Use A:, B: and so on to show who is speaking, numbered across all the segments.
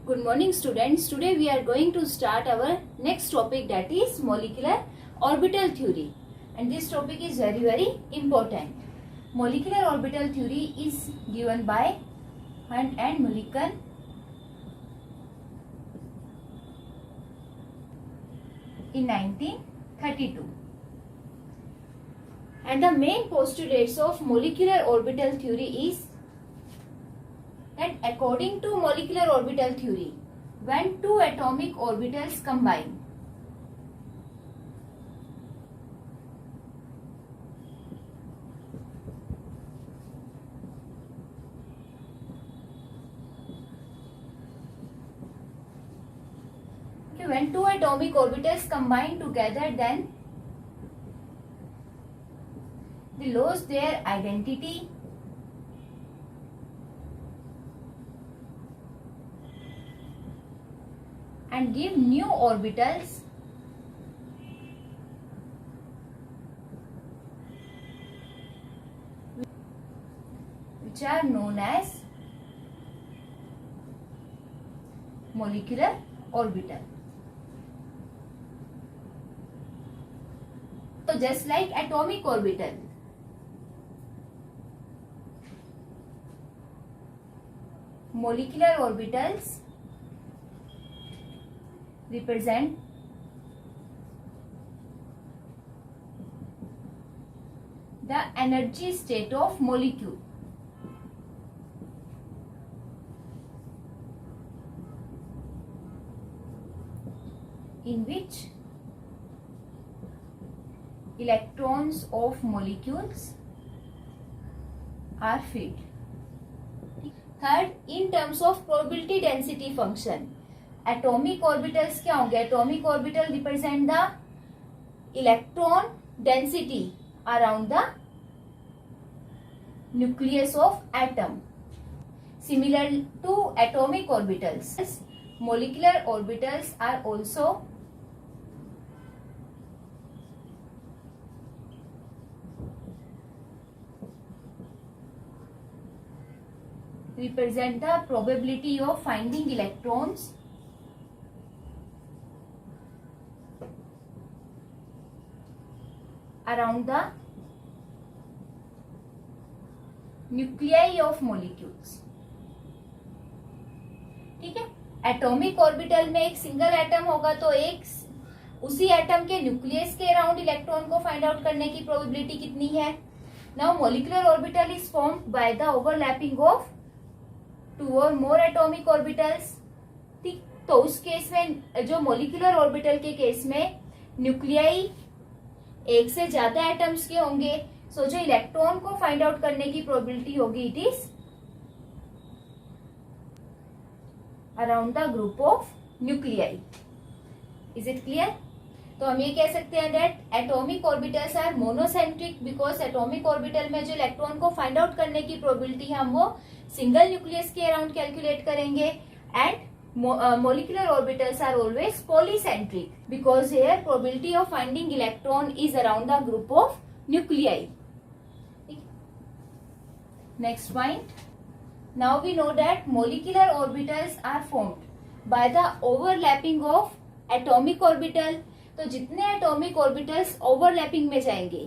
A: Good morning students. Today we are going to start our next topic, that is molecular orbital theory, and this topic is very important. Molecular orbital theory is given by Hunt and Millikan in 1932, and the main postulates of molecular orbital theory is that according to molecular orbital theory, when two atomic orbitals combine, when two atomic orbitals combine together, then they lose their identity and give new orbitals which are known as molecular orbital. So just like atomic orbital, molecular orbitals represent the energy state of molecule, in which electrons of molecules are filled. Third, in terms of probability density function, atomic orbitals क्या होंगे? Atomic orbital represent the electron density around the nucleus of atom. Similar to atomic orbitals, molecular orbitals are also represent the probability of finding electrons around the nuclei of molecules. ठीक है, atomic orbital में एक single atom होगा तो एक उसी atom के nucleus के अराउंड इलेक्ट्रॉन को फाइंड आउट करने की प्रोबेबिलिटी कितनी है? Now molecular orbital is formed by the overlapping of two और मोर एटॉमिक ऑर्बिटल्स. ठीक, तो उस केस में, जो मोलिकुलर ऑर्बिटल के केस में न्यूक्लियाई एक से ज्यादा एटम्स के होंगे, सो जो इलेक्ट्रॉन को फाइंड आउट करने की प्रोबेबिलिटी होगी, it is around the group of nuclei. Is it clear? तो हम ये कह सकते हैं that atomic orbitals are monocentric because atomic orbital में जो इलेक्ट्रॉन को फाइंड आउट करने की प्रोबेबिलिटी है, हम वो सिंगल न्यूक्लियस के अराउंड कैलकुलेट करेंगे. And molecular orbitals are always polycentric because here probability of finding electron is around the group of nuclei. Next point. Now we know that molecular orbitals are formed by the overlapping of atomic orbital. तो जितने atomic orbitals overlapping में जाएंगे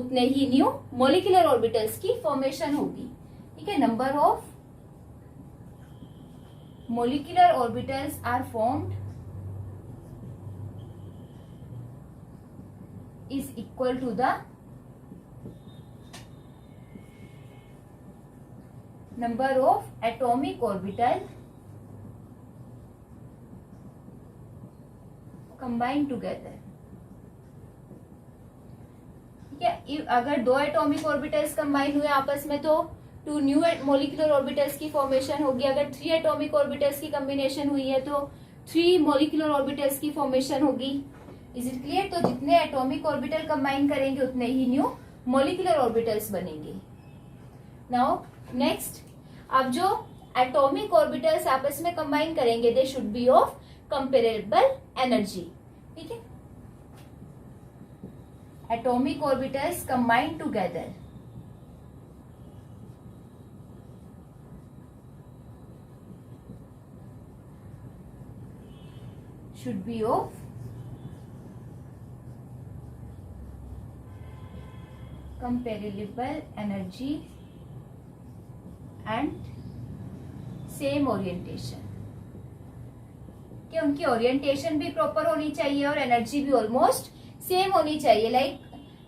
A: उतने ही new molecular orbitals की formation होगी. ठीक है, number of molecular orbitals are formed is equal to the number of atomic orbital combined together. ठीक है, अगर दो एटॉमिक ऑर्बिटल्स कंबाइन हुए आपस में तो टू न्यू मोलिकुलर ऑर्बिटल्स की फॉर्मेशन होगी. अगर थ्री एटॉमिक ऑर्बिटल्स की कॉम्बिनेशन हुई है तो थ्री मोलिकुलर ऑर्बिटल्स की फॉर्मेशन होगी. Is it clear? तो जितने एटॉमिक ऑर्बिटल कंबाइन करेंगे उतने ही न्यू मोलिकुलर ऑर्बिटल्स बनेंगे. नाउ नेक्स्ट, अब जो एटॉमिक ऑर्बिटल्स आपस में कंबाइन करेंगे they should be of comparable energy. ठीक है, atomic orbitals combine together should be of comparable energy and same orientation, कि उनकी ओरिएंटेशन भी प्रॉपर होनी चाहिए और एनर्जी भी ऑलमोस्ट सेम होनी चाहिए. लाइक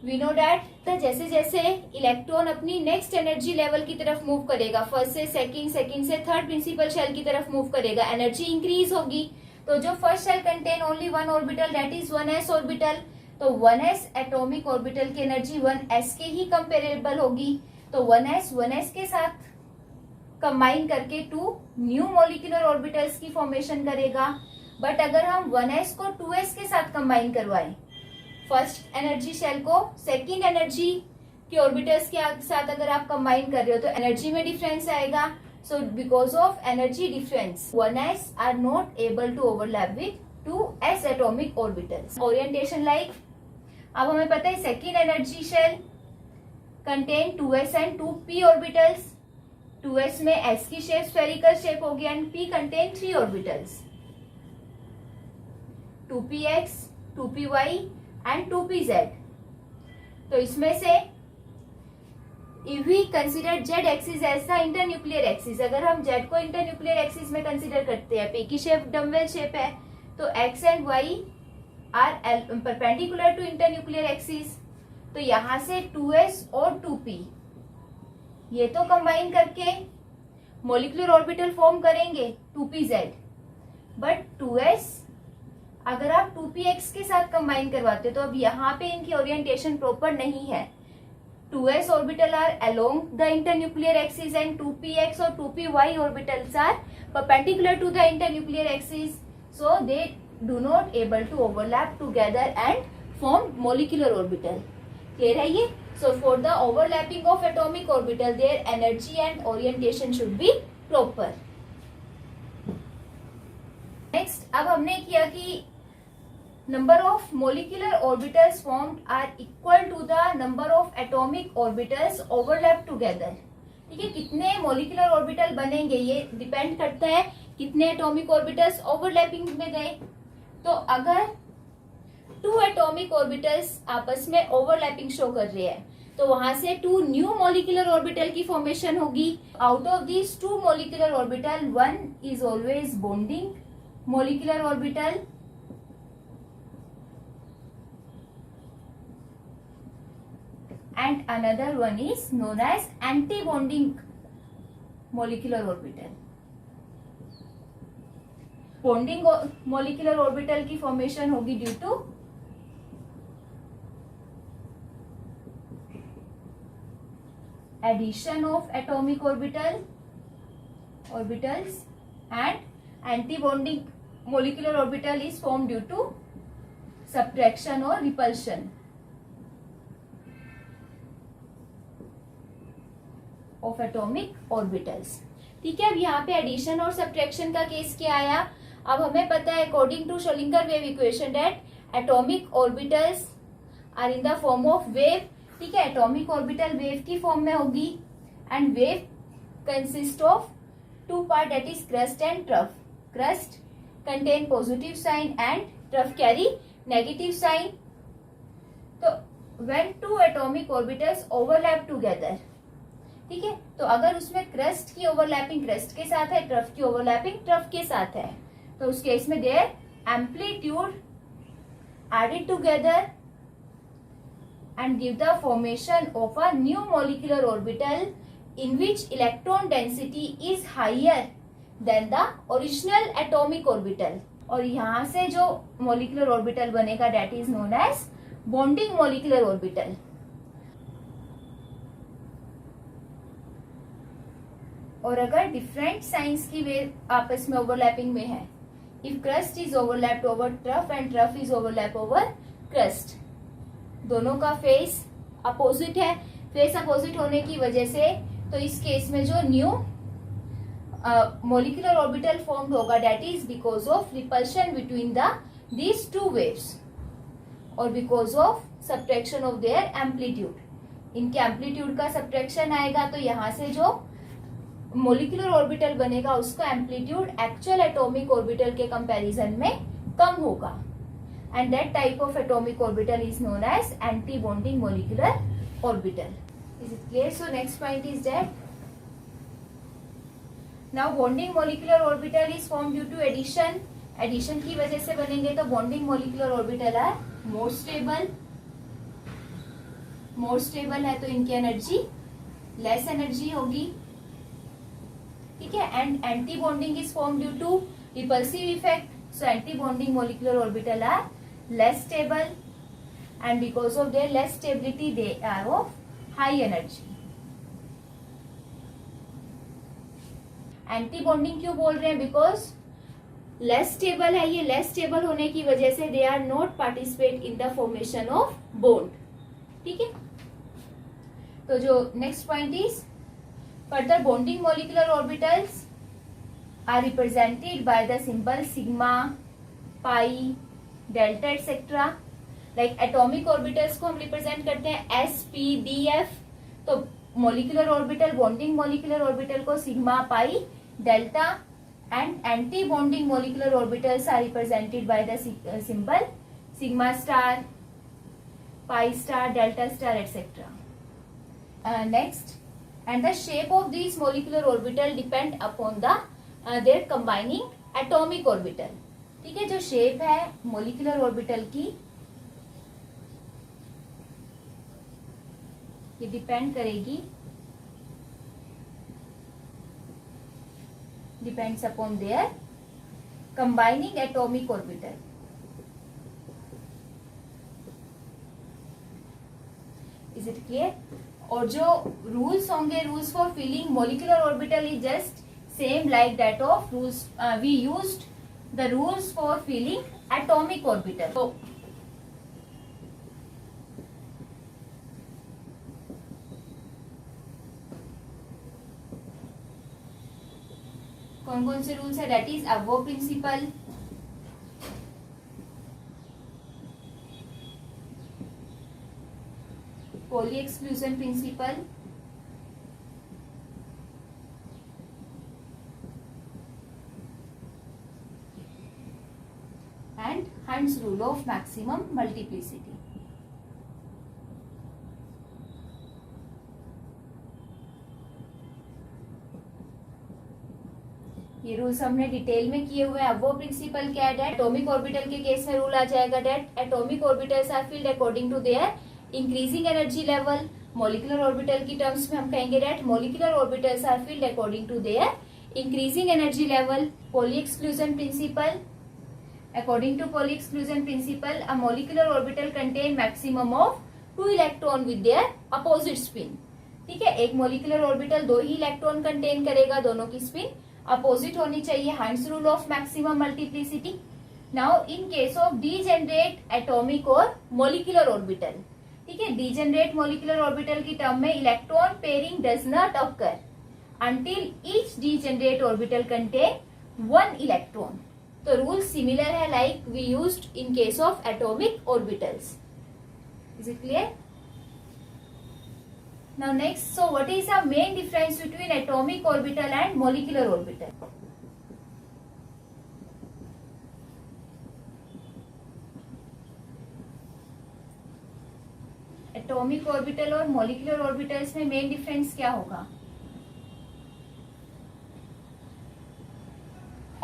A: वी नो दैट जैसे जैसे इलेक्ट्रॉन अपनी नेक्स्ट एनर्जी लेवल की तरफ मूव करेगा, फर्स्ट से सेकंड, सेकंड से थर्ड प्रिंसिपल शेल की तरफ मूव करेगा, एनर्जी इंक्रीज होगी. तो जो first shell contain only one orbital, that is 1s orbital, तो 1s एटॉमिक ऑर्बिटल की एनर्जी 1s के ही कंपेरेबल होगी. तो 1s के साथ कंबाइन करके 2 न्यू मॉलिक्यूलर ऑर्बिटल्स की फॉर्मेशन करेगा. बट अगर हम 1s को 2s के साथ कंबाइन करवाएं, फर्स्ट एनर्जी शेल को सेकंड एनर्जी के ऑर्बिटल्स के साथ अगर आप कंबाइन कर रहे हो तो एनर्जी में डिफरेंस आएगा. So because of energy difference 1s are not able to overlap with 2s atomic orbitals. Orientation like अब हमें पता है second energy shell contain 2s and 2p orbitals. 2s में s की शेप स्फेरिकल शेप होगी and p contain 3 orbitals, 2px, 2py and 2pz. तो इसमें से if we consider z axis as the internuclear axis, अगर हम z को internuclear axis में कंसिडर करते हैं, p की शेप डम्बेल शेप है, तो x and y are perpendicular to internuclear axis. तो यहां से 2s और 2p ये तो कंबाइन करके मॉलिक्यूलर ऑर्बिटल फॉर्म करेंगे 2pz. बट 2s अगर आप 2px के साथ कंबाइन करवाते तो अब यहाँ पे इनकी ओरिएंटेशन प्रॉपर नहीं है. 2s orbital are along the internuclear axis and 2px और 2py orbitals are perpendicular to the internuclear axis, so they do not able to overlap together and form molecular orbital. Clear है ये? So for the overlapping of atomic orbital, their energy and orientation should be proper. Next, अब हमने किया कि number of molecular orbitals formed are equal to the number of atomic orbitals overlap together. ठीक है, कितने molecular orbital बनेंगे ये depend करता है कितने atomic orbitals overlapping में गए. तो अगर 2 एटॉमिक ऑर्बिटल्स आपस में ओवरलैपिंग शो कर रहे हैं तो वहां से 2 न्यू मॉलिक्यूलर ऑर्बिटल की फॉर्मेशन होगी. Out of this 2 molecular orbital, one is always bonding molecular orbital and another one is known as anti bonding molecular orbital. Bonding molecular orbital की फॉर्मेशन होगी due to addition of atomic orbitals and anti-bonding molecular orbital is formed due to subtraction or repulsion of atomic orbitals. ठीक है, अब यहाँ पे addition और subtraction का case क्या आया. अब हमें पता है according to Schrodinger wave equation that atomic orbitals are in the form of wave. ठीक है, एटॉमिक ऑर्बिटल वेव की फॉर्म में होगी and wave consist of 2 part, that is crest and trough. Crest contain positive sign and trough carry negative sign. तो when 2 atomic orbitals overlap together, ठीक है, तो अगर उसमें क्रस्ट की ओवरलैपिंग क्रस्ट के साथ है, ट्रफ की ओवरलैपिंग ट्रफ के साथ है, तो उस केस में their amplitude added together and give the formation of a new molecular orbital in which electron density is higher than the original atomic orbital. और यहाँ से जो molecular orbital बनेगा that is known as bonding molecular orbital. और अगर different signs की wave आपस में overlapping में है, if crust is overlapped over trough and trough is overlap over crust, दोनों का फेस अपोजिट है. फेस अपोजिट होने की वजह से तो इस केस में जो न्यू मॉलिक्यूलर ऑर्बिटल फॉर्म्ड होगा that is because of repulsion between the these 2 waves और because of subtraction of their amplitude. इनके एम्पलीट्यूड का सब्ट्रैक्शन आएगा तो यहाँ से जो मॉलिक्यूलर ऑर्बिटल बनेगा उसका एम्पलीट्यूड एक्चुअल एटॉमिक ऑर्बिटल के कंपैरिजन में कम होगा, and that type of atomic orbital is known as anti bonding molecular orbital. Is it clear? So next point is that now bonding molecular orbital is form due to addition. Addition की वजह से बनेंगे तो bonding molecular orbital are more stable. More stable है तो इनकी energy less energy होगी. ठीक है. And anti bonding is form due to repulsive effect. So anti bonding molecular orbital are less stable, and because of their less stability they are of high energy. Anti bonding क्यों बोल रहे हैं? Because less stable है ये. Less stable होने की वजह से they are not participate in the formation of bond. ठीक है. तो जो next point is further bonding molecular orbitals are represented by the symbol sigma, pi, delta etcetera. Like atomic orbitals को हम रिप्रेजेंट करते हैं एस, पी, डी, एफ. तो molecular orbital, bonding molecular orbital को sigma, pi, delta, and anti bonding molecular orbitals are represented by the symbol sigma star, pi star, delta star etcetera. Next, and the shape of this molecular orbital depend upon the their combining atomic orbital. ठीक है. जो shape है molecular orbital की ये depend करेगी, depends upon their combining atomic orbital. Is it clear? और जो rules होंगे, rules for filling molecular orbital is just same like that of rules we used the rules for filling atomic orbital. So कौन कौन से rules है? That is aufbau principle, Pauli exclusion principle, and Hund's rule of maximum multiplicity. ये rules हमने detail में किए हुए हैं. अब वो प्रिंसिपल क्या है? एटॉमिक ऑर्बिटल के केस में रूल आ जाएगा that atomic orbitals are filled according to their increasing energy level. Molecular orbital की टर्म्स में हम कहेंगे that molecular orbitals are filled according to their increasing energy level. Pauli exclusion principal, according to Pauli exclusion principle, a molecular orbital contain maximum of 2 electron with their opposite spin. ठीक है. एक molecular orbital 2 ही electron contain करेगा, दोनों की spin opposite होनी चाहिए. Hund's rule of maximum multiplicity. Now in case of degenerate atomic और मोलिकुलर ऑर्बिटल, ठीक है, डीजेनरेट मोलिकुलर ऑर्बिटल की टर्म में electron pairing does not occur until each degenerate orbital contain 1 electron. तो रूल सिमिलर है like we used in case of atomic orbitals. Is it clear? Now next, so what is the main difference between atomic orbital and molecular orbital? Atomic orbital और molecular orbitals में main difference क्या होगा?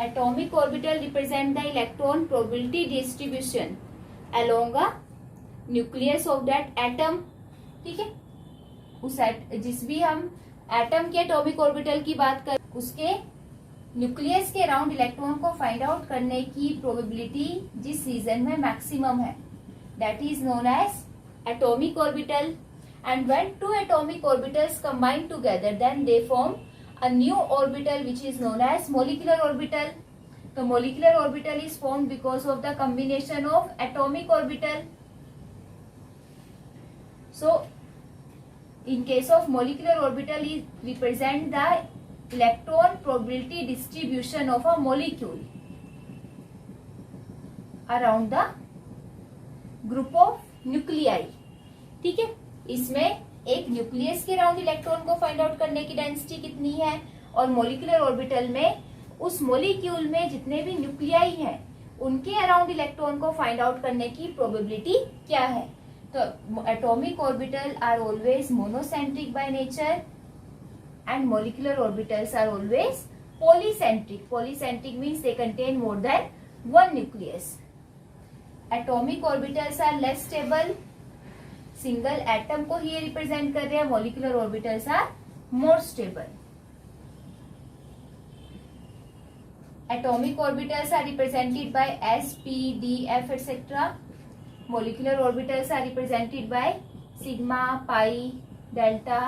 A: Atomic orbital represent the electron probability distribution along a nucleus of that atom. ठीक है. उस जिस भी हम एटम के एटॉमिक ऑर्बिटल की बात कर उसके न्यूक्लियस के अराउंड इलेक्ट्रॉन को फाइंड आउट करने की प्रोबेबिलिटी जिस रीजन में मैक्सिमम है that is known as atomic orbital. And when 2 atomic orbitals combine together then they form a new orbital which is known as molecular orbital. So molecular orbital is formed because of the combination of atomic orbital. So in case of molecular orbital it represent the electron probability distribution of a molecule around the group of nuclei. ठीक है. इसमें एक nucleus के around electron को find out करने की density कितनी है और मोलिकुलर ऑर्बिटल में उस मोलिक्यूल में जितने भी न्यूक्लियाई हैं उनके अराउंड इलेक्ट्रॉन को फाइंड आउट करने की प्रोबेबिलिटी क्या है। तो atomic orbital are always monocentric by nature and molecular orbitals are always polycentric. Polycentric means they contain more than one nucleus. Atomic orbitals are less stable. Single atom को ही represent कर रहे हैं. Molecular orbitals are more stable. Atomic orbitals are represented by s, p, d, f, etc. Molecular orbitals are represented by sigma, pi, delta,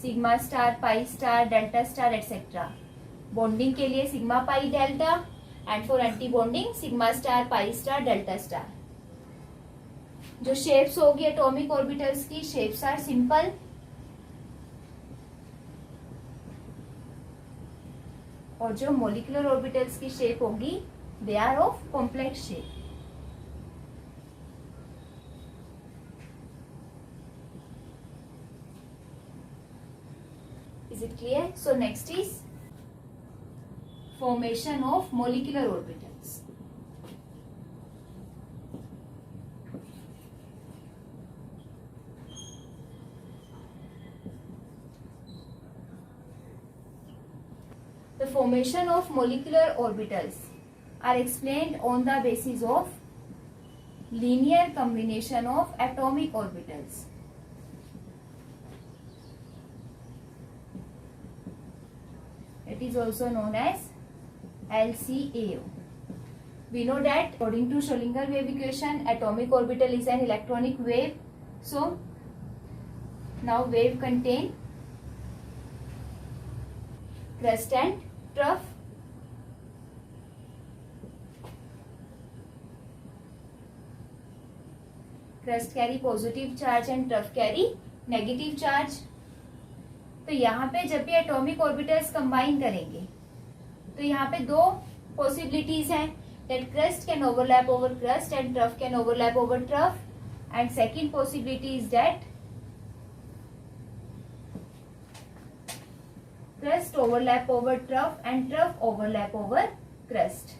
A: sigma star, pi star, delta star etcetera. Bonding के लिए sigma pi delta and for anti bonding sigma star, pi star, delta star. जो shapes होगी atomic orbitals की, shapes are simple. और जो molecular orbitals की shape होगी they are of complex shape. Is it clear? So next is formation of molecular orbitals. The formation of molecular orbitals are explained on the basis of linear combination of atomic orbitals. It is also known as LCAO. We know that according to Schrödinger wave equation, atomic orbital is an electronic wave. So now wave contain crust and trough. Crust carry positive charge and trough carry negative charge. तो यहाँ पे जब भी atomic orbitals combine करेंगे तो यहाँ पे दो पॉसिबिलिटीज हैं, that crest can overlap over crest and trough can overlap over trough. And second possibility is that crest overlap over trough and trough overlap over crest.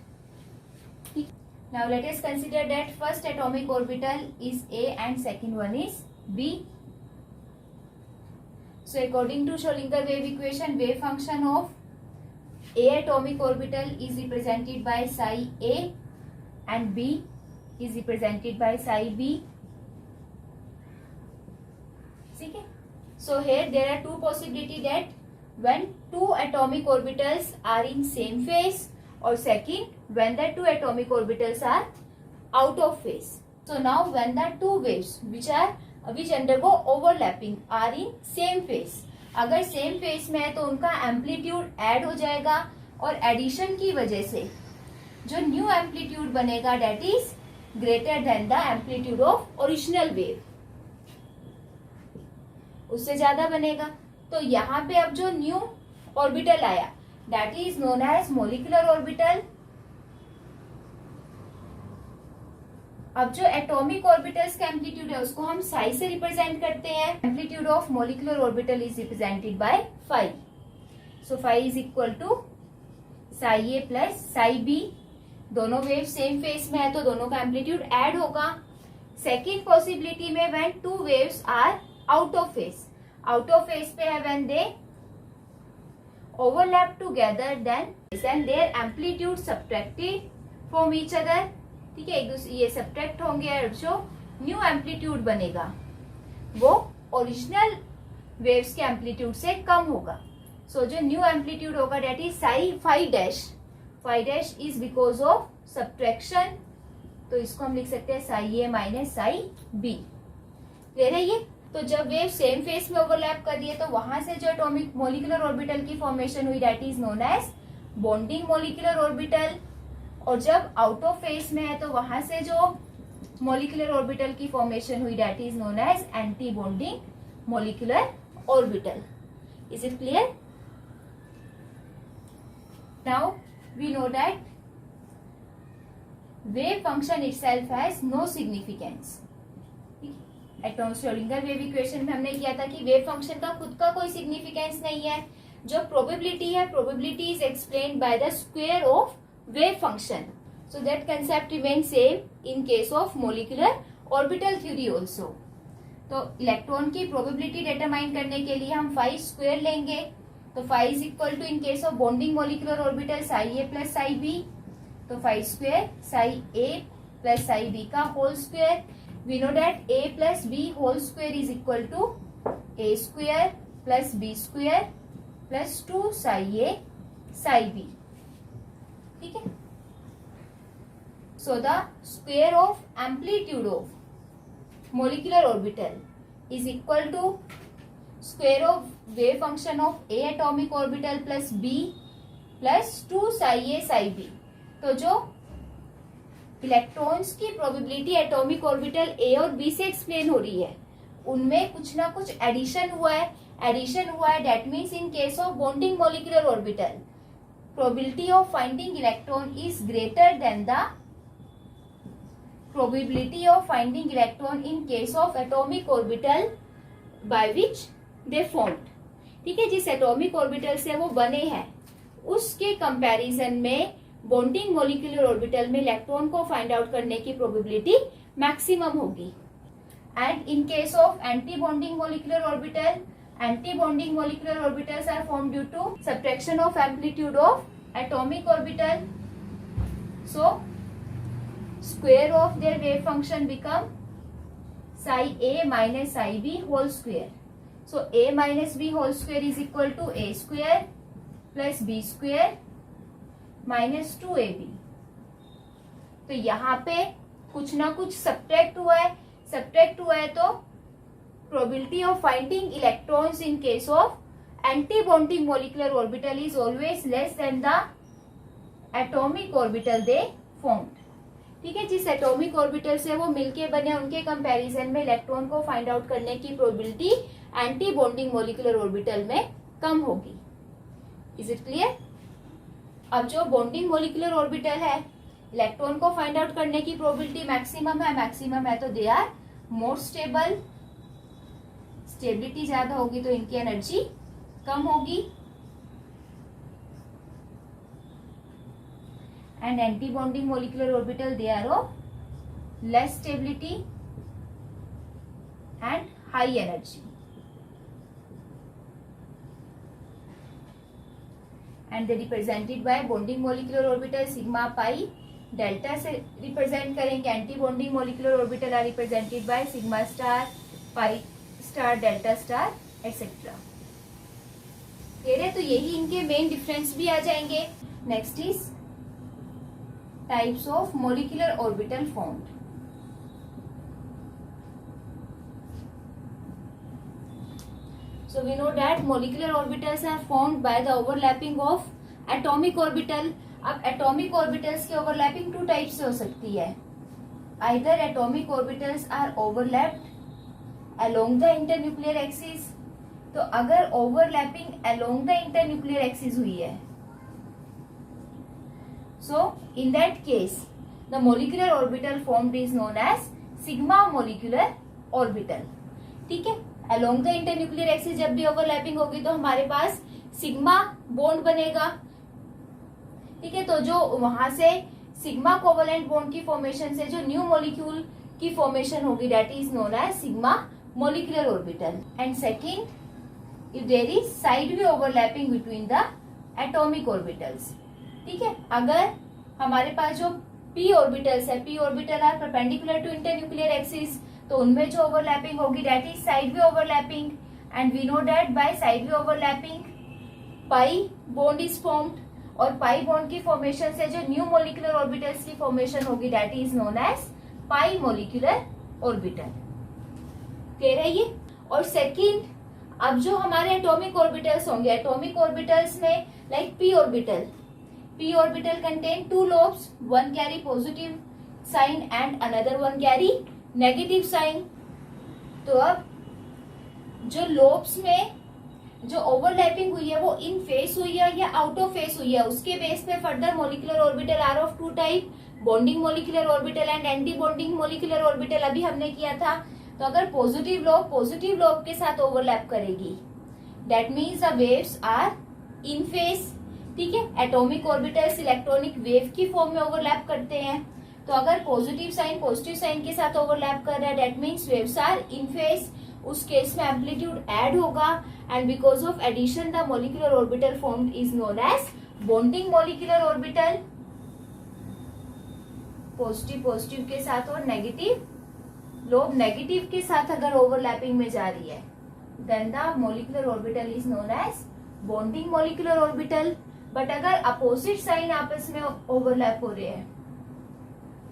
A: Now let us consider that first atomic orbital is A and second one is B. So according to Schrödinger wave equation, wave function of A atomic orbital is represented by psi A and B is represented by psi B. ठीक है. So here there are two possibility that when two atomic orbitals are in same phase, or second when the two atomic orbitals are out of phase. So now when the two waves which undergo overlapping are in same phase. अगर same phase में है तो उनका amplitude add हो जाएगा और addition की वजह से जो न्यू एम्पलीट्यूड बनेगा that is greater than the amplitude of original wave, उससे ज्यादा बनेगा. तो यहाँ पे अब जो न्यू ऑर्बिटल आया that is known as molecular orbital. अब जो एटॉमिक ऑर्बिटल्स का एम्पलीट्यूड है उसको हम साई से रिप्रेजेंट करते हैं. Amplitude of molecular orbital is represented by phi. So phi is equal to psi A plus psi B. दोनों वेव सेम फेस में है तो दोनों का एम्पलीट्यूड ऐड होगा. सेकेंड पॉसिबिलिटी में when two waves are out of phase. Out of phase पे है when they overlap together then their amplitude subtracted from each other. ठीक है, एक दूसरे ये सब्ट्रैक्ट होंगे और जो न्यू एम्पलीट्यूड बनेगा वो ओरिजिनल वेव्स के एम्पलीट्यूड से कम होगा. सो जो न्यू एम्पलीट्यूड होगा that is psi phi dash. Phi dash is because of subtraction. तो इसको हम लिख सकते हैं psi A minus psi B. Clear है ये? तो जब वेव सेम फेस में ओवरलैप कर रही है तो वहां से जो एटॉमिक मोलिकुलर ऑर्बिटल की फॉर्मेशन हुई that is known as bonding molecular orbital. और जब आउट ऑफ फेस में है तो वहां से जो मोलिकुलर ऑर्बिटल की फॉर्मेशन हुई that is known as anti bonding molecular orbital. Is it clear? Now we know that wave function itself has no significance. Schrodinger wave equation में हमने किया था कि वेव फंक्शन का खुद का कोई सिग्निफिकेंस नहीं है. जो प्रोबेबिलिटी है, probability is explained by the square of wave function. So that concept remains same in case of molecular orbital theory also. तो इलेक्ट्रॉन की प्रोबेबिलिटी डिटरमाइन करने के लिए हम फाई स्क्वायर लेंगे. तो phi is equal to in case of bonding molecular orbital psi A plus psi B. तो phi square psi A plus psi B का whole square. We know that A plus B whole square is equal to A square plus B square plus 2 psi A psi B. ठीक है. So the square of amplitude of molecular orbital is equal to square of wave function of A atomic orbital plus B plus 2 psi A psi B. तो जो electrons की probability atomic orbital A और B से explain हो रही है, उनमें कुछ ना कुछ एडिशन हुआ है. That means in case of bonding molecular orbital probability of finding electron is greater than the probability of finding electron in case of atomic orbital by which they formed. ठीक है. जिस एटॉमिक ऑर्बिटल से वो बने हैं उसके comparison में bonding molecular orbital में इलेक्ट्रॉन को फाइंड आउट करने की प्रोबेबिलिटी मैक्सिमम होगी. And in case of anti bonding molecular orbital, anti-bonding molecular orbitals are formed due to subtraction of amplitude of atomic orbital. So square of their wave function become psi a minus psi b whole square. So a minus b whole square is equal to a square plus b square minus 2ab. तो यहाँ पे कुछ ना कुछ subtract हुआ है तो probability of finding electrons in case of anti-bonding molecular orbital is always less than the atomic orbital they formed. ठीक है. जिस एटॉमिक ऑर्बिटल से वो मिलके बने उनके कंपैरिजन में इलेक्ट्रॉन को फाइंड आउट करने की probability anti bonding molecular orbital में कम होगी. Is it clear? अब जो बॉन्डिंग मोलिकुलर ऑर्बिटल है, इलेक्ट्रॉन को फाइंड आउट करने की प्रोबेबिलिटी मैक्सिमम है तो they are more stable. Stability ज्यादा होगी तो इनकी एनर्जी कम होगी. And anti bonding molecular orbital they are of less stability and high energy. And they represented by bonding molecular orbital sigma pi delta से represent करेंगे. Anti bonding molecular orbital are represented by sigma star, pi star, delta star etcetera. तो यही इनके main difference भी आ जाएंगे. Next is types of molecular orbital formed. So we know that molecular orbitals are formed by the overlapping of atomic orbital. अब atomic orbitals की overlapping 2 type से हो सकती है. Either atomic orbitals are overlapped along the internuclear axis. तो अगर overlapping along the internuclear axis हुई है, so in that case the molecular orbital formed is known as sigma molecular orbital. ठीक है. along the internuclear axis जब भी overlapping होगी तो हमारे पास सिग्मा बॉन्ड बनेगा. ठीक है. तो जो वहां से सिग्मा कोवलेंट बॉन्ड की फॉर्मेशन से जो न्यू मॉलिक्यूल की फॉर्मेशन होगी that is known as sigma molecular orbital. And second, if there is sideway overlapping between the atomic orbitals. ठीक है. अगर हमारे पास जो p orbitals है, p orbital are perpendicular to internuclear axis, तो उनमें जो overlapping होगी that is sideway overlapping. And we know that by sideway overlapping pi bond is formed. और pi bond की फॉर्मेशन से जो न्यू molecular orbitals की फॉर्मेशन होगी that is known as pi molecular orbital. Clear है ये? और सेकंड, अब जो हमारे एटॉमिक ऑर्बिटल्स होंगे, एटॉमिक ऑर्बिटल्स में like p orbital contain 2 lobes, one carry positive sign and another one carry negative sign. तो अब जो लोब्स में जो ओवरलैपिंग हुई है वो इन फेस हुई है या आउट ऑफ फेस हुई है, उसके बेस पे further molecular orbital are of 2 type, bonding molecular orbital and anti bonding molecular orbital अभी हमने किया था. तो अगर पॉजिटिव लोब के साथ ओवरलैप करेगी that means the waves are in phase. ठीक है, एटॉमिक ऑर्बिटल्स इलेक्ट्रॉनिक वेव की फॉर्म में ओवरलैप करते हैं। तो अगर पॉजिटिव साइन के साथ ओवरलैप कर रहा है, that means waves are in phase, उस केस में एम्पलीट्यूड ऐड होगा, and because of addition the molecular orbital formed is known as bonding molecular orbital. Positive के साथ और लोब नेगेटिव के साथ अगर ओवरलैपिंग में जा रही है, then the molecular orbital is known as bonding molecular orbital. But अगर अपोजिट साइन आपस में ओवरलैप हो रहे हैं,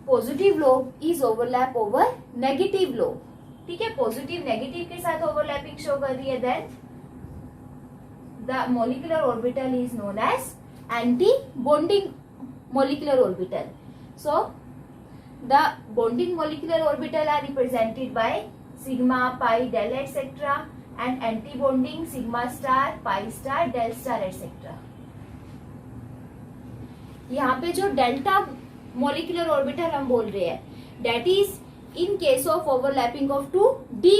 A: positive lobe is overlap over negative lobe, ठीक है, पॉजिटिव नेगेटिव के साथ ओवरलैपिंग शो कर रही है, then the molecular orbital is known as anti bonding molecular orbital. So the bonding molecular orbital are represented by sigma, pi, del etc. and anti-bonding sigma star, pi star, del star etc. यहाँ पे जो delta molecular orbital हम बोल रहे हैं, that is in case of overlapping of two the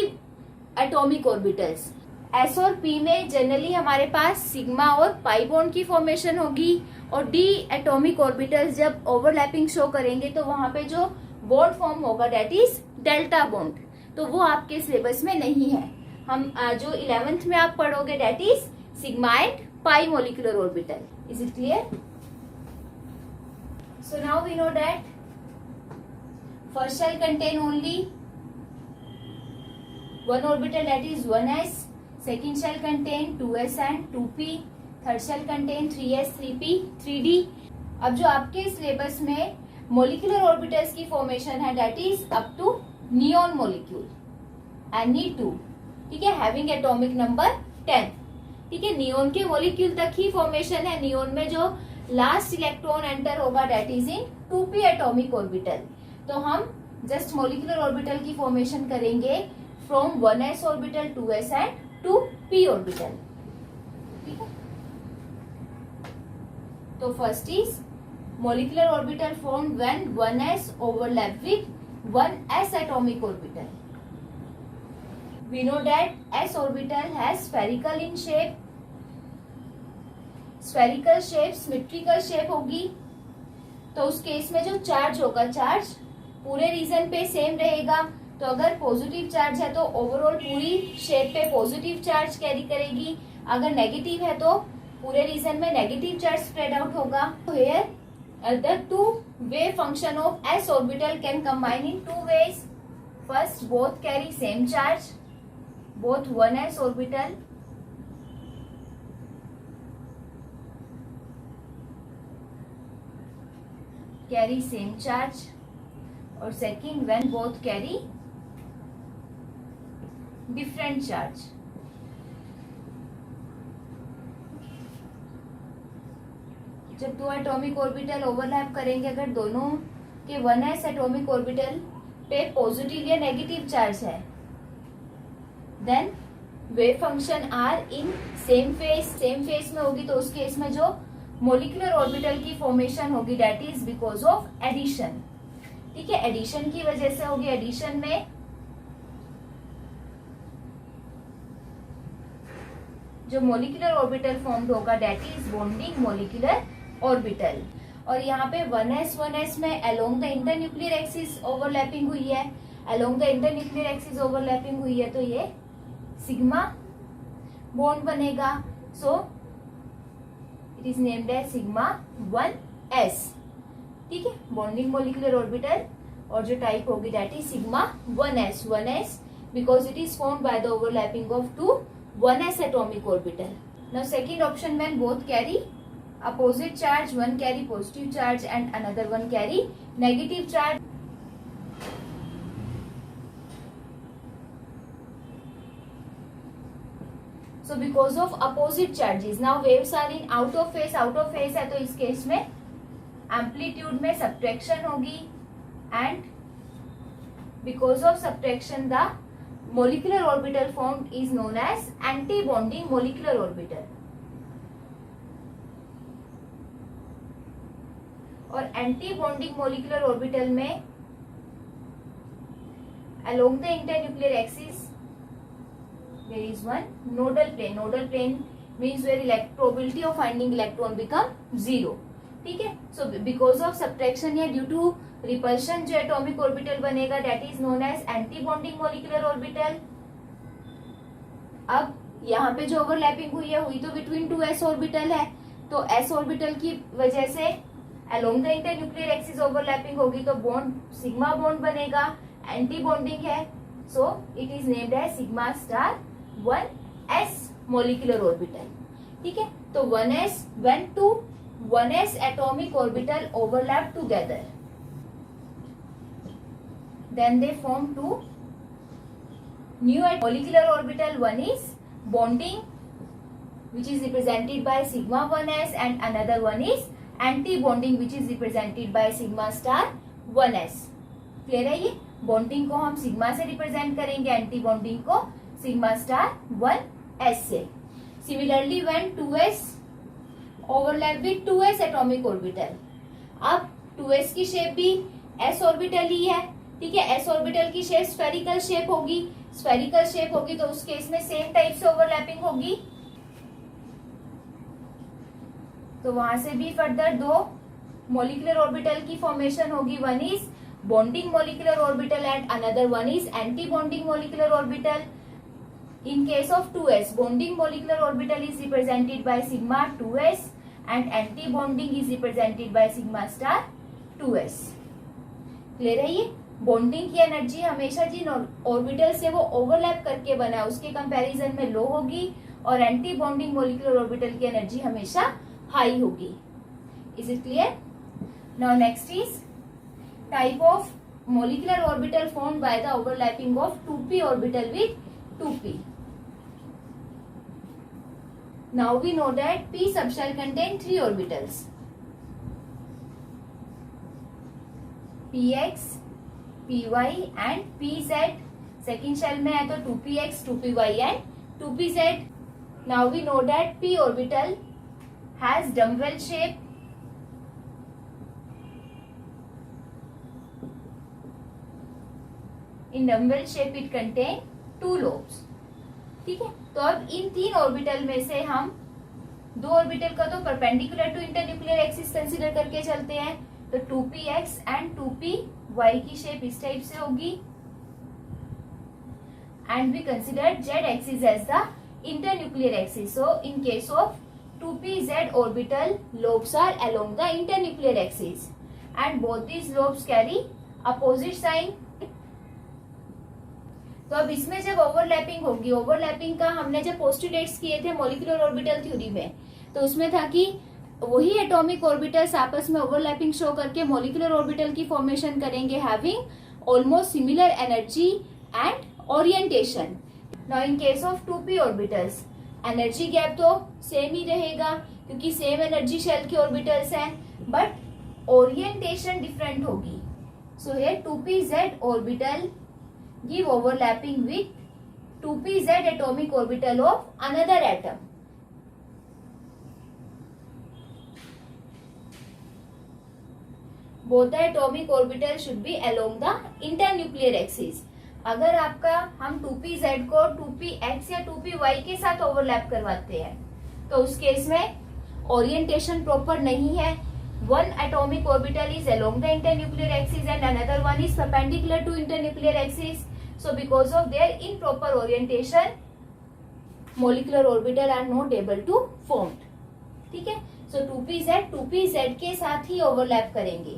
A: atomic orbitals. S और P में generally हमारे पास सिग्मा और पाई बॉन्ड की फॉर्मेशन होगी, और डी एटॉमिक ऑर्बिटल्स जब ओवरलैपिंग शो करेंगे तो वहां पे जो बॉन्ड फॉर्म होगा दैट इज डेल्टा बॉन्ड। तो वो आपके सिलेबस में नहीं है। हम जो 11th में आप पढ़ोगे that is sigma and pi molecular orbital. Is it clear? So now we know that first shell contain only one orbital, that is 1s, second shell contain 2s and 2p, third shell contain 3s, 3p, 3d। अब जो आपके syllabus में molecular orbitals की formation है that is up to neon molecule Ne2, ठीक है, having atomic number 10, ठीक है। नियॉन के मोलिक्यूल तक ही फॉर्मेशन है। नियॉन में जो लास्ट इलेक्ट्रॉन एंटर होगा that is in 2p atomic orbital. तो हम जस्ट मोलिकुलर ऑर्बिटल की फॉर्मेशन करेंगे from 1s orbital, 2s and 2p orbital, ठीक है। तो first is molecular orbital formed when 1s overlap with 1s atomic orbital. We know that s orbital has spherical in shape, spherical shape, symmetrical shape होगी। तो उस case में जो charge होगा, charge पूरे रीजन पे सेम रहेगा। तो अगर पॉजिटिव चार्ज है तो ओवरऑल पूरी शेप पे पॉजिटिव चार्ज कैरी करेगी, अगर नेगेटिव है तो पूरे रीजन में नेगेटिव चार्ज स्प्रेड आउट होगा। Here the two wave function of s orbital can combine in two ways. First, both carry same charge, both 1s orbital carry same charge, और second when both carry different charge। जब दो atomic orbital overlap करेंगे, अगर दोनों के 1s atomic orbital पे positive या negative charge है, then wave function are in same phase में होगी। तो उस केस में जो मोलिकुलर ऑर्बिटल की फॉर्मेशन होगी that is because of addition, ठीक है, एडिशन की वजह से होगी। एडिशन में जो मोलिकुलर ऑर्बिटल फॉर्म्ड होगा that is bonding molecular orbital. और यहाँ पे 1s में along the internuclear axis overlapping हुई है, along the internuclear axis overlapping हुई है, तो ये सिग्मा बॉन्ड बनेगा। So it is named as sigma 1s, ठीक है, बॉन्डिंग मोलिकुलर ऑर्बिटल। और जो टाइप होगी that is sigma 1s because it is formed by the overlapping of two 1s atomic orbital. Now second option, when both carry opposite charge, one carry positive charge and another one carry negative charge. So because of opposite charges, now waves are in out of phase है, तो इस case में amplitude में subtraction होगी, and because of subtraction the molecular orbital formed is known as anti-bonding molecular orbital। और anti-bonding molecular orbital में along the internuclear axis there is one nodal plane means where probability of finding electron become 0. ठीक है. So because of subtraction या due to repulsion जो atomic orbital बनेगा that is known as anti bonding molecular orbital. अब यहाँ पे जो overlapping हुई तो बिटवीन 2s ऑर्बिटल है, तो s ऑर्बिटल की वजह से along the internuclear axis overlapping होगी तो बॉन्ड सिग्मा बॉन्ड बनेगा, एंटी बॉन्डिंग है, so it is named as sigma star 1s molecular orbital. ठीक है. तो 1s when two 1s atomic orbital overlap together, then they form two new molecular orbital. One is bonding, which is represented by sigma 1s, and another one is anti-bonding, which is represented by sigma star 1s. Clear है ये? Bonding को हम sigma से represent करेंगे, anti bonding को sigma star 1s से. Similarly when 2s overlap with 2s atomic orbital, अब 2s की शेप भी s ऑर्बिटल ही है. ठीक है. s ऑर्बिटल की शेप स्फेरिकल शेप होगी. स्फेरिकल शेप होगी तो उस केस में सेम टाइप से ओवरलैपिंग होगी, तो वहां से भी फर्दर दो मोलिकुलर ऑर्बिटल की फॉर्मेशन होगी. One is bonding molecular orbital and another one is anti bonding molecular orbital. In case of 2s, bonding molecular orbital is represented by sigma 2s and anti-bonding is represented by sigma star 2s. Clear है ये? Bonding की energy हमेशा जिन orbital से वो overlap करके बना है उसके कंपैरिजन में लो होगी और एंटी बॉन्डिंग मोलिकुलर ऑर्बिटल की एनर्जी हमेशा हाई होगी. Is it clear? Now next is type of molecular orbital formed by the overlapping of 2p orbital with 2p. Now we know that p subshell contain 3 orbitals, px, py and pz. Second shell में है तो 2px, 2py and 2pz. Now we know that p orbital has dumbbell shape. In dumbbell shape it contain 2 lobes. ठीक है. तो अब इन 3 orbital में से हम 2 ऑर्बिटल का तो perpendicular to internuclear axis consider करके चलते हैं, तो 2px एंड 2py की शेप इस टाइप से होगी and we consider z axis as the internuclear axis. So in case of 2pz orbital lobes are along the internuclear axis and both these lobes carry opposite sign. तो अब इसमें जब overlapping होगी, overlapping का हमने जब पोस्टुलेट्स किए थे मॉलिक्यूलर ऑर्बिटल थ्योरी में, तो उसमें था कि वही एटॉमिक ऑर्बिटल्स आपस में ओवरलैपिंग शो करके मॉलिक्यूलर ऑर्बिटल की फॉर्मेशन करेंगे having almost similar energy and orientation. Now in case of 2p orbitals energy gap तो सेम ही रहेगा क्योंकि सेम एनर्जी शेल के ऑर्बिटल्स हैं, बट ओरिएंटेशन डिफरेंट होगी. So here 2pz orbital give overlapping with 2pz atomic orbital of another atom. Both the atomic orbital should be along the internuclear axis. अगर आपका हम 2pz को 2px या 2py के साथ ओवरलैप करवाते हैं तो उस केस में ओरिएंटेशन प्रॉपर नहीं है. One atomic orbital is along the internuclear axis and another one is perpendicular to internuclear axis. So because of their improper orientation, molecular orbital are not able to formed. ठीक है. So 2pz के साथ ही overlap करेंगे.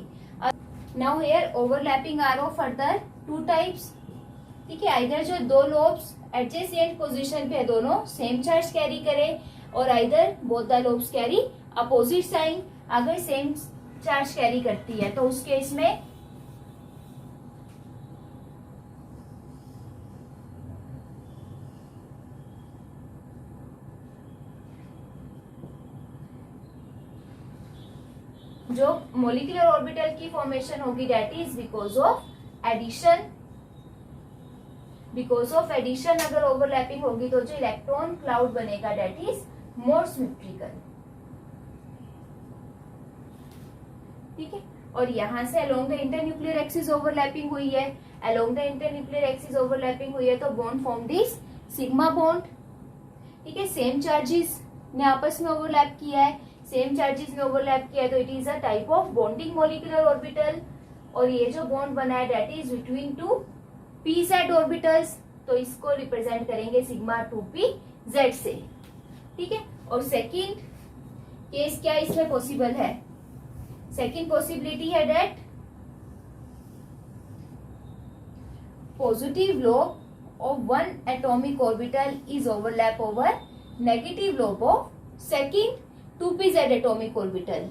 A: Now here overlapping are of further 2 types. ठीक है. either जो 2 lobes adjacent position पे दोनों same charge carry करें और either both the lobes carry opposite sign. अगर same charge carry करती है तो उस केस में जो मोलिकुलर ऑर्बिटल की फॉर्मेशन होगी that is because of addition. Because of addition अगर ओवरलैपिंग होगी तो जो इलेक्ट्रॉन क्लाउड बनेगा दैट इज मोर सिमेट्रिकल. ठीक है. और यहां से along the internuclear axis overlapping हुई है, along the internuclear axis overlapping हुई है तो bond form this sigma bond. ठीक है. सेम चार्जेस ने आपस में ओवरलैप किया है, सेम चार्जेस में ओवरलैप किया है, तो it is a type of bonding molecular orbital. और ये जो बॉन्ड बना है that is between two P Z orbitals, तो इसको रिप्रेजेंट करेंगे सिग्मा 2p z से, ठीक है। और सेकंड केस क्या इसमें पॉसिबल है, सेकंड पॉसिबिलिटी है that positive lobe of one atomic orbital is overlap over negative lobe of second 2pz atomic orbital.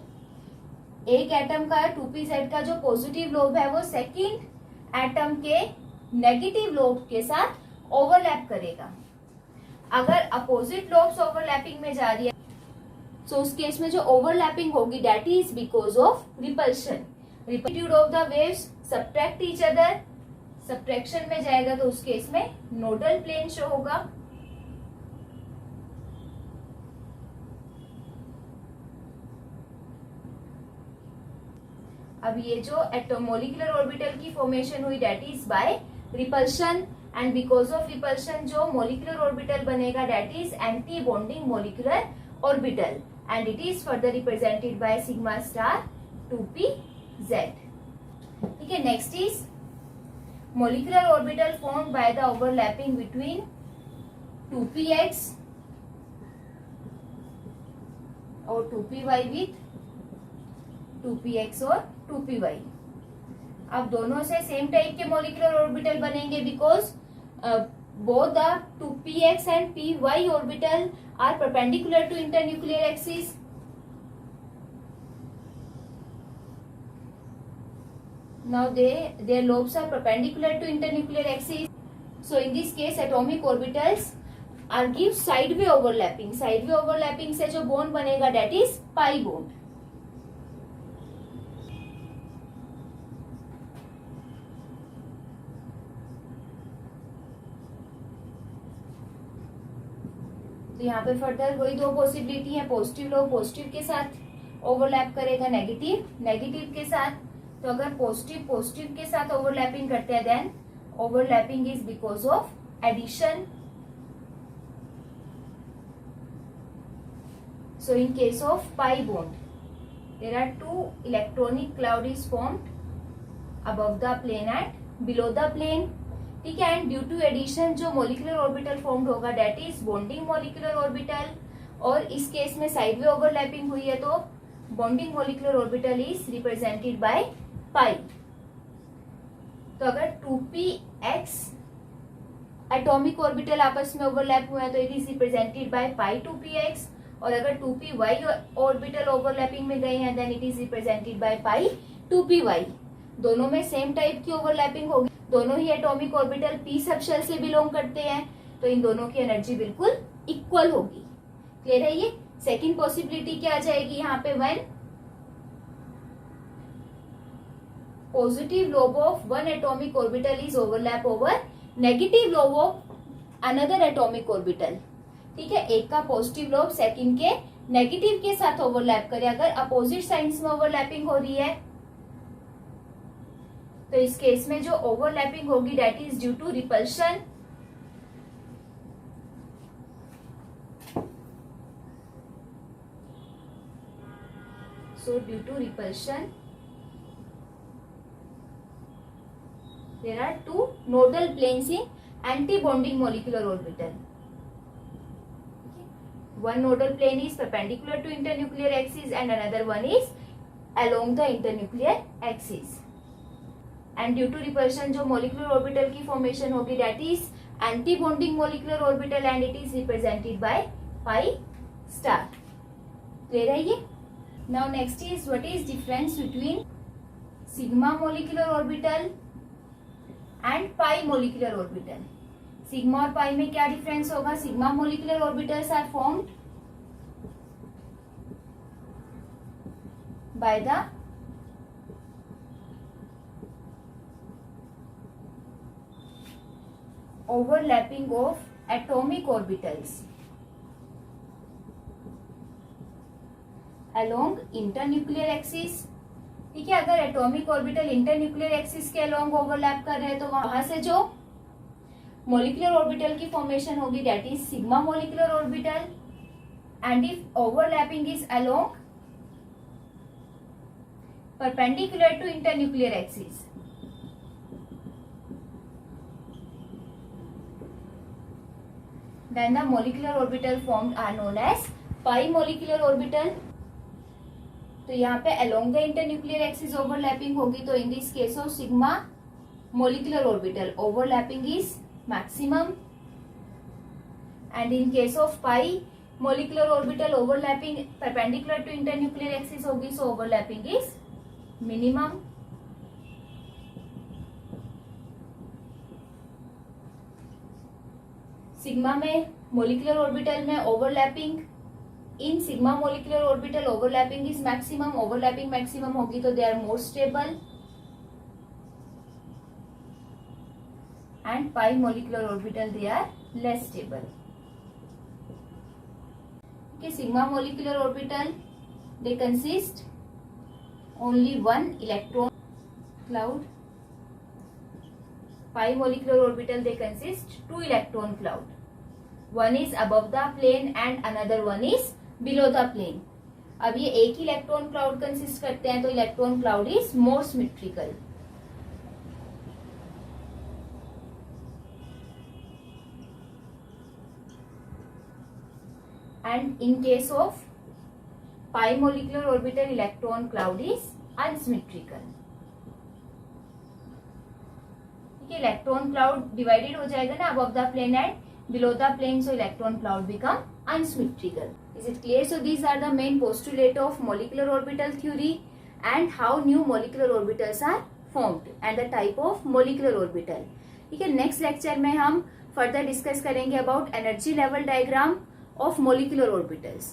A: एक एटम का 2pz का जो पॉजिटिव लोब है वो सेकंड एटम के नेगेटिव लोब के साथ ओवरलैप करेगा। अगर अपोजिट लोब्स ओवरलैपिंग में जा रही है तो उस केस में जो ओवरलैपिंग होगी that is because of repulsion. Amplitude of the waves subtract each other, subtraction में जाएगा तो उस केस में नोडल प्लेन शो होगा। अब ये जो मोलिकुलर ऑर्बिटल की फॉर्मेशन हुई that is by repulsion, and because of repulsion जो मोलिकुलर ऑर्बिटल बनेगा that is anti bonding molecular orbital, and it is further represented by sigma star 2pz, ठीक है। Next is molecular orbital formed by the overlapping between 2px और 2py with 2px और 2py। अब दोनों से same type के molecular orbital बनेंगे because both the 2px and py orbital are perpendicular to internuclear axis। Now their lobes are perpendicular to internuclear axis. So in this case atomic orbitals are give sideway overlapping। Sideway overlapping से जो bond बनेगा that is pi bond। तो यहाँ पे further वही दो possibility है, positive lobe positive के साथ ओवरलैप करेगा, नेगेटिव नेगेटिव के साथ। तो अगर पॉजिटिव पॉजिटिव के साथ ओवरलैपिंग करते हैं then overlapping is because of addition. So in case of pi bond there are two electronic cloud is formed above the plane and below the plane, ठीक है। एंड ड्यू टू एडिशन जो molecular orbital formed होगा that is bonding molecular orbital, और इस case में sideway overlapping हुई है तो bonding molecular orbital is represented by pi. तो अगर 2px एटॉमिक ऑर्बिटल आपस में ओवरलैप हुआ है तो it is represented by pi 2px, और अगर 2py ऑर्बिटल ओवरलैपिंग में गए हैं then it is represented by pi 2py। दोनों में सेम टाइप की ओवरलैपिंग होगी, दोनों ही एटॉमिक ऑर्बिटल p सबशेल से बिलोंग करते हैं, तो इन दोनों की एनर्जी बिल्कुल इक्वल होगी। क्लियर है ये। सेकेंड पॉसिबिलिटी क्या आ जाएगी यहाँ पे, when positive lobe of one atomic orbital is overlap over negative lobe of another atomic orbital, ठीक है। एक का पॉजिटिव लोब सेकंड के नेगेटिव के साथ ओवरलैप करे। अगर अपोजिट साइंस में ओवरलैपिंग हो रही है तो इस केस में जो ओवरलैपिंग होगी that is due to repulsion. So due to repulsion there are two nodal planes in anti-bonding molecular orbital. One nodal plane is perpendicular to internuclear axis and another one is along the internuclear axis. And due to repulsion जो molecular orbital की formation होगी that is anti-bonding molecular orbital and it is represented by pi star. Clear है ये? Now next is what is difference between sigma molecular orbital and pi molecular orbital. Sigma और pi में क्या difference होगा? Sigma molecular orbitals are formed by the overlapping of atomic orbitals along internuclear axis, ठीक है। अगर atomic orbital internuclear axis के along overlap कर रहे हैं तो वहां से जो मोलिकुलर ऑर्बिटल की फॉर्मेशन होगी that is sigma molecular orbital, and if overlapping is along perpendicular to internuclear axis. Then the molecular orbital formed are known as pi molecular orbital. तो यहाँ पे along the internuclear axis overlapping होगी, तो in this case of sigma molecular orbital overlapping is maximum, and in case of pi molecular orbital overlapping perpendicular to internuclear axis होगी, so overlapping is minimum. Sigma में molecular orbital में overlapping, in sigma molecular orbital overlapping is maximum, overlapping maximum होगी तो they are more stable, and pi molecular orbital they are less stable. Sigma molecular orbital they consist only one electron cloud. Pi molecular orbital they consist two electron cloud. One is above the plane and another one is below the plane. अब ये एक ही electron cloud consist करते हैं, तो electron cloud is more symmetrical. And in case of pi molecular orbital electron cloud is unsymmetrical. ठीक है, electron cloud divided हो जाएगा ना above the plane and below the plane, so electron cloud become unsymmetrical. Is it clear? So these are the main postulate of molecular orbital theory and how new molecular orbitals are formed and the type of molecular orbital. ठीक है, next lecture में हम further discuss करेंगे about energy level diagram of molecular orbitals.